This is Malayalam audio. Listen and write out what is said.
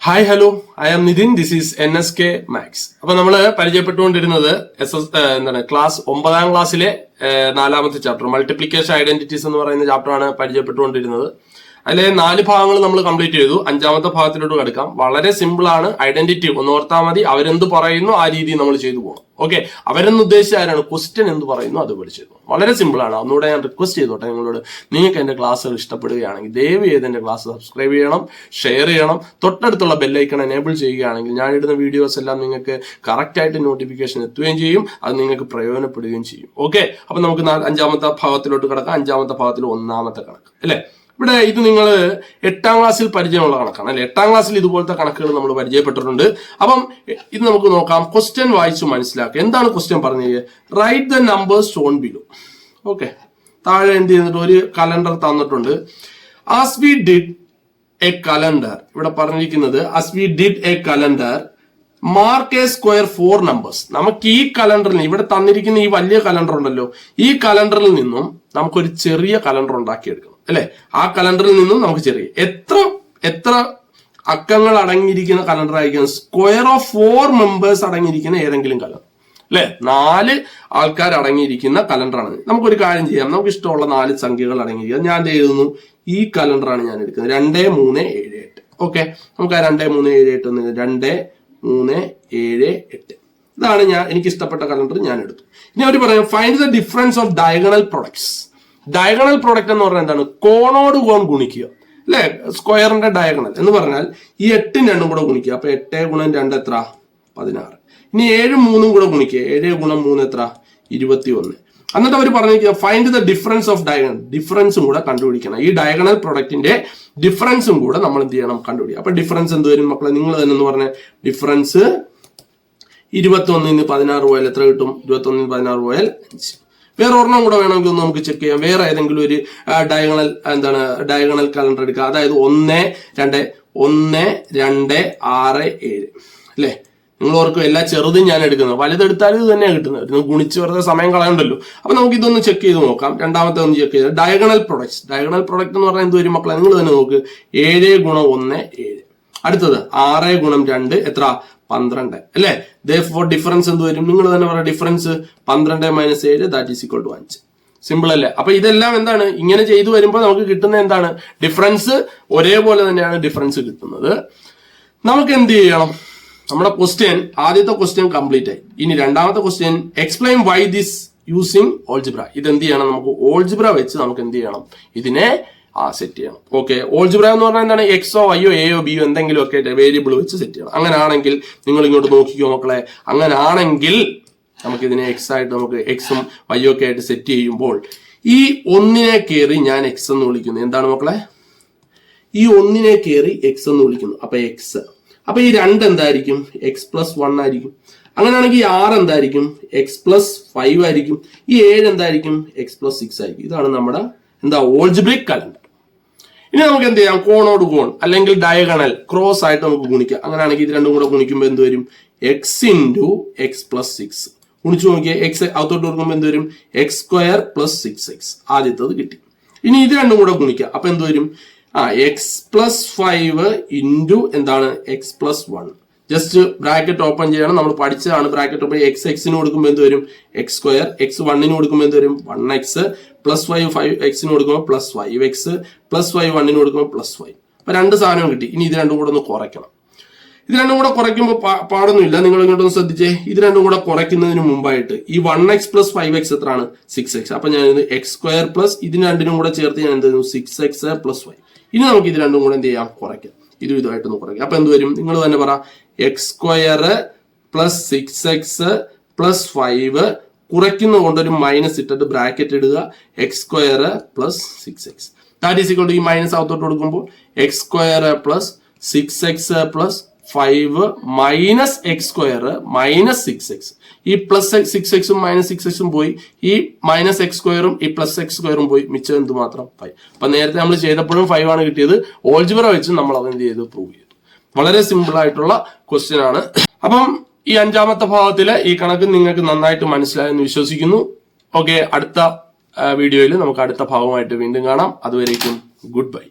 Hi hello, I am Nithin. This is NSK maths. അപ്പൊ നമ്മള് പരിചയപ്പെട്ടുകൊണ്ടിരുന്നത് ക്ലാസ് 9ാം ക്ലാസ്സിലെ 4ാമത്തെ ചാപ്റ്റർ മൾട്ടിപ്ലിക്കേഷൻ ഐഡന്റിറ്റീസ് എന്ന് പറയുന്ന ചാപ്റ്ററാണ് പരിചയപ്പെട്ടുകൊണ്ടിരുന്നത്. അതിലെ 4 ഭാഗങ്ങൾ നമ്മൾ കംപ്ലീറ്റ് ചെയ്തു. 5ാമത്തെ ഭാഗത്തിലോട്ട് കിടക്കാം. വളരെ സിമ്പിൾ ആണ്. ഐഡന്റിറ്റി ഒന്ന് ഓർത്താൽ മതി. അവരെന്ത് പറയുന്നു ആ രീതി നമ്മൾ ചെയ്തു പോകണം. ഓക്കെ, അവരെന്ന് ഉദ്ദേശിച്ച ആരാണ്? ക്വസ്റ്റ്യൻ എന്ത് പറയുന്നു അതുപോലെ ചെയ്തു. വളരെ സിമ്പിൾ ആണ്. ഒന്നുകൂടെ ഞാൻ റിക്വസ്റ്റ് ചെയ്തോട്ടെ നിങ്ങളോട്, നിങ്ങൾക്ക് എന്റെ ക്ലാസ്സുകൾ ഇഷ്ടപ്പെടുകയാണെങ്കിൽ ദയവ് ചെയ്ത് എന്റെ ക്ലാസ് സബ്സ്ക്രൈബ് ചെയ്യണം, ഷെയർ ചെയ്യണം, തൊട്ടടുത്തുള്ള ബെല്ലൈക്കൺ എനേബിൾ ചെയ്യുകയാണെങ്കിൽ ഞാൻ ഇടുന്ന വീഡിയോസ് എല്ലാം നിങ്ങൾക്ക് കറക്റ്റ് ആയിട്ട് നോട്ടിഫിക്കേഷൻ എത്തുകയും ചെയ്യും. അത് നിങ്ങൾക്ക് പ്രയോജനപ്പെടുകയും ചെയ്യും. ഓക്കെ, അപ്പൊ നമുക്ക് 5ാമത്തെ ഭാഗത്തിലോട്ട് കിടക്കാം. 5ാമത്തെ ഭാഗത്തിൽ 1ാമത്തെ കണക്ക് അല്ലെ. ഇവിടെ ഇത് നിങ്ങൾ 8ാം ക്ലാസ്സിൽ പരിചയമുള്ള കണക്കാണ് അല്ലെ. 8ാം ക്ലാസ്സിൽ ഇതുപോലത്തെ കണക്കുകൾ നമ്മൾ പരിചയപ്പെട്ടിട്ടുണ്ട്. അപ്പം ഇത് നമുക്ക് നോക്കാം. ക്വസ്റ്റ്യൻ വായിച്ച് മനസ്സിലാക്കുക. എന്താണ് ക്വസ്റ്റ്യൻ പറഞ്ഞത്? Write the numbers Sean below. Okay, താഴെ എന്ത് ചെയ്യുന്നുണ്ട്? ഒരു കലണ്ടർ തന്നിട്ടുണ്ട്. As we did A calendar, ഇവിടെ പറഞ്ഞിരിക്കുന്നത് as we did A calendar mark A square 4 numbers. നമുക്ക് ഈ കലണ്ടറിൽ ഇവിടെ തന്നിരിക്കുന്ന ഈ വലിയ കലണ്ടർ ഉണ്ടല്ലോ, ഈ കലണ്ടറിൽ നിന്നും നമുക്കൊരു ചെറിയ കലണ്ടർ ഉണ്ടാക്കിയെടുക്കണം അല്ലെ. ആ കലണ്ടറിൽ നിന്നും നമുക്ക് ചെറിയ എത്ര അക്കങ്ങൾ അടങ്ങിയിരിക്കുന്ന കലണ്ടർ ആയിരിക്കും? സ്ക്വയർ ഓഫ് 4 മെമ്പേഴ്സ് അടങ്ങിയിരിക്കുന്ന ഏതെങ്കിലും കലണ്ടർ അല്ലെ. 4 ആൾക്കാർ അടങ്ങിയിരിക്കുന്ന കലണ്ടറാണ്. നമുക്കൊരു കാര്യം ചെയ്യാം. നമുക്ക് ഇഷ്ടമുള്ള 4 സംഖ്യകൾ അടങ്ങിയിരിക്കുക. ഞാൻ എഴുതുന്നു, ഈ കലണ്ടറാണ് ഞാൻ എടുക്കുന്നത്. 2, 3, 7, 8. ഓക്കെ, നമുക്ക് ആ 2, 3, 7, 8 ഒന്ന് 2, 3, 7, 8 ഇതാണ് എനിക്ക് ഇഷ്ടപ്പെട്ട കലണ്ടർ. ഞാൻ എടുത്തു. ഇനി അവർ പറയാം find the difference of diagonal products. Diagonal product എന്ന് പറഞ്ഞാൽ എന്താണ്? കോണോട് കോൺ ഗുണിക്കുക അല്ലെ. സ്ക്വയറിന്റെ ഡയഗണൽ എന്ന് പറഞ്ഞാൽ ഈ 8 2 കൂടെ ഗുണിക്കുക. അപ്പൊ 8 × 2 എത്ര? 16. ഇനി 7 3 കൂടെ ഗുണിക്കുക. 7 × 3 എത്ര? 21. എന്നിട്ട് അവർ പറഞ്ഞിരിക്കുക find the difference of diagonal. ഡിഫറൻസും കൂടെ കണ്ടുപിടിക്കണം. ഈ ഡയഗണൽ പ്രൊഡക്റ്റിന്റെ ഡിഫറൻസും കൂടെ നമ്മൾ എന്ത് ചെയ്യണം? കണ്ടുപിടിക്കുക. അപ്പൊ ഡിഫറൻസ് എന്ത് വരും മക്കളെ? നിങ്ങൾ തന്നെ എന്ന് പറഞ്ഞ ഡിഫറൻസ് 21 × 16 പോയാൽ എത്ര കിട്ടും? 21 × 16 പോയാൽ 5. വേറെ ഒരെണ്ണം കൂടെ വേണമെങ്കിൽ ഒന്ന് നമുക്ക് ചെക്ക് ചെയ്യാം. വേറെ ഏതെങ്കിലും ഒരു ഡയഗണൽ കലണ്ടർ എടുക്കുക. അതായത് 1, 2, 1, 2, 6, 7 അല്ലെ. നിങ്ങൾ ഓർക്കും എല്ലാ ചെറുതും ഞാൻ എടുക്കുന്നത്, വലുതെടുത്താലും ഇത് തന്നെയാണ് കിട്ടുന്നത്. നിങ്ങൾ ഗുണിച്ച് വെറുതെ സമയം കളയണ്ടല്ലോ. അപ്പൊ നമുക്ക് ഇതൊന്ന് ചെക്ക് ചെയ്ത് നോക്കാം. രണ്ടാമത്തെ ഒന്ന് ചെക്ക് ചെയ്ത് ഡയഗണൽ പ്രൊഡക്ട്സ്. ഡയഗണൽ പ്രൊഡക്റ്റ് എന്ന് പറഞ്ഞാൽ എന്ത് വരും മക്കളെ? നിങ്ങൾ തന്നെ നോക്ക്. 7 × 1 7. അടുത്തത് 6 × 2 എത്ര? 12 അല്ലെ. therefore ഡിഫറൻസ് എന്ത് വരും? നിങ്ങൾ തന്നെ പറയാം. Difference 12 - 7 that is equal to 5. Simple അല്ലേ? അപ്പൊ ഇതെല്ലാം എന്താണ്? ഇങ്ങനെ ചെയ്തു വരുമ്പോൾ നമുക്ക് കിട്ടുന്ന എന്താണ്? ഡിഫറൻസ് ഒരേപോലെ തന്നെയാണ് ഡിഫറൻസ് കിട്ടുന്നത്. നമുക്ക് എന്ത് ചെയ്യണം? നമ്മുടെ ക്വസ്റ്റ്യൻ, ആദ്യത്തെ ക്വസ്റ്റ്യൻ കംപ്ലീറ്റ് ആയി. ഇനി രണ്ടാമത്തെ question explain why this using algebra. ഇത് എന്ത് ചെയ്യണം? നമുക്ക് ഓൾജിബ്ര വെച്ച് നമുക്ക് എന്ത് ചെയ്യണം? ഇതിനെ സെറ്റ് ചെയ്യണം. ഓക്കെ, ഓൾജിബ്ര എന്ന് പറഞ്ഞാൽ എന്താണ്? എക്സോ വൈയോ എയോ ബിയോ എന്തെങ്കിലും ഒക്കെ വേരിയബിൾ വെച്ച് സെറ്റ് ചെയ്യണം. അങ്ങനെയാണെങ്കിൽ നിങ്ങൾ ഇങ്ങോട്ട് നോക്കിക്കോ മക്കളെ. അങ്ങനെയാണെങ്കിൽ നമുക്ക് ഇതിനെ എക്സ് ആയിട്ട് നമുക്ക് എക്സും വൈയോ ഒക്കെ ആയിട്ട് സെറ്റ് ചെയ്യുമ്പോൾ ഈ 1നെ കയറി ഞാൻ എക്സ് എന്ന് വിളിക്കുന്നു. എന്താണ് മക്കളെ? ഈ 1നെ കയറി എക്സ് എന്ന് വിളിക്കുന്നു. അപ്പൊ എക്സ്. അപ്പൊ ഈ 2 എന്തായിരിക്കും? x+1 ആയിരിക്കും. അങ്ങനെയാണെങ്കിൽ ഈ 6 എന്തായിരിക്കും? x+5 ആയിരിക്കും. ഈ 7 എന്തായിരിക്കും? x+6 ആയിരിക്കും. ഇതാണ് നമ്മുടെ ഓൾജിബ്രിക് കലണ്ടർ. ഇനി നമുക്ക് എന്ത് ചെയ്യാം? കോണോട് കോൺ അല്ലെങ്കിൽ ഡയഗണൽ ക്രോസ് ആയിട്ട് നമുക്ക് ഗുണിക്കാം. അങ്ങനെയാണെങ്കിൽ ഇത് രണ്ടും കൂടെ ഗുണിക്കുമ്പോൾ എന്ത് വരും? x × x+6. ഗുണിച്ചു നോക്കിയാൽ എക്സ് അകത്തോട്ട് കൊടുക്കുമ്പോൾ എന്ത് വരും? x² + 6x. ആദ്യത്തത് കിട്ടി. ഇനി ഇത് രണ്ടും കൂടെ ഗുണിക്കാം. അപ്പൊ എന്ത് വരും? x+5 × എന്താണ്? x+1. ജസ്റ്റ് ബ്രാക്കറ്റ് ഓപ്പൺ ചെയ്യണം. നമ്മൾ പഠിച്ചതാണ് ബ്രാക്കറ്റ് ഓപ്പൺ. x ന് കൊടുക്കുമ്പോൾ എന്ത് വരും? x². x1 ന് കൊടുക്കുമ്പോൾ എന്ത് വരും? 1x +5 5x ന് കൊടുക്കുമ്പോൾ +5x +5 1 ന് കൊടുക്കുമ്പോൾ +5. അപ്പൊ 2 സാധനം കിട്ടി. ഇനി ഇത് രണ്ടും കൂടെ ഒന്ന് കുറയ്ക്കണം. ഇത് രണ്ടും കൂടെ കുറയ്ക്കുമ്പോൾ പാടൊന്നുമില്ല. നിങ്ങൾ ഇങ്ങോട്ടൊന്ന് ശ്രദ്ധിച്ചേ. ഇത് രണ്ടും കൂടെ കുറയ്ക്കുന്നതിന് മുമ്പായിട്ട് ഈ 1x + 5x എത്രയാണ്? 6x. അപ്പൊ ഞാൻ x² ഇതിന് രണ്ടിനും കൂടെ ചേർത്ത് ഞാൻ എന്ത് ചെയ്യുന്നു? 6x + 5. ഇനി നമുക്ക് ഇത് രണ്ടും കൂടെ എന്ത് ചെയ്യാം? കുറയ്ക്കാം. ഇതുമായിട്ടൊന്ന് കുറയ്ക്കാം. അപ്പൊ എന്ത് വരും? നിങ്ങൾ തന്നെ പറ. x² + 6x + 5 കുറയ്ക്കുന്ന കൊണ്ടൊരു മൈനസ് ഇട്ടിട്ട് ബ്രാക്കറ്റ് ഇടുക. x² + 6x that is equal to ഈ മൈനസ് അകത്തോട്ട് കൊടുക്കുമ്പോൾ x² + 6x + 5 - x² - 6x. ഈ +6x ഉം -6x ഉം പോയി. ഈ -x² ഈ +x² പോയി. മിച്ചം എന്ത് മാത്രം? 5. അപ്പൊ നേരത്തെ നമ്മൾ ചെയ്തപ്പോഴും 5 ആണ് കിട്ടിയത്. ഓൾജിബ്ര വെച്ച് നമ്മൾ അതെന്ത് ചെയ്തു? പ്രൂവ് ചെയ്തു. വളരെ സിമ്പിൾ ആയിട്ടുള്ള ക്വസ്റ്റ്യൻ ആണ്. അപ്പം ഈ 5ാമത്തെ ഭാഗത്തിലെ ഈ കണക്ക് നിങ്ങൾക്ക് നന്നായിട്ട് മനസ്സിലായെന്ന് വിശ്വസിക്കുന്നു. ഓക്കെ, അടുത്ത വീഡിയോയിൽ നമുക്ക് അടുത്ത ഭാഗമായിട്ട് വീണ്ടും കാണാം. അതുവരേക്കും ഗുഡ് ബൈ.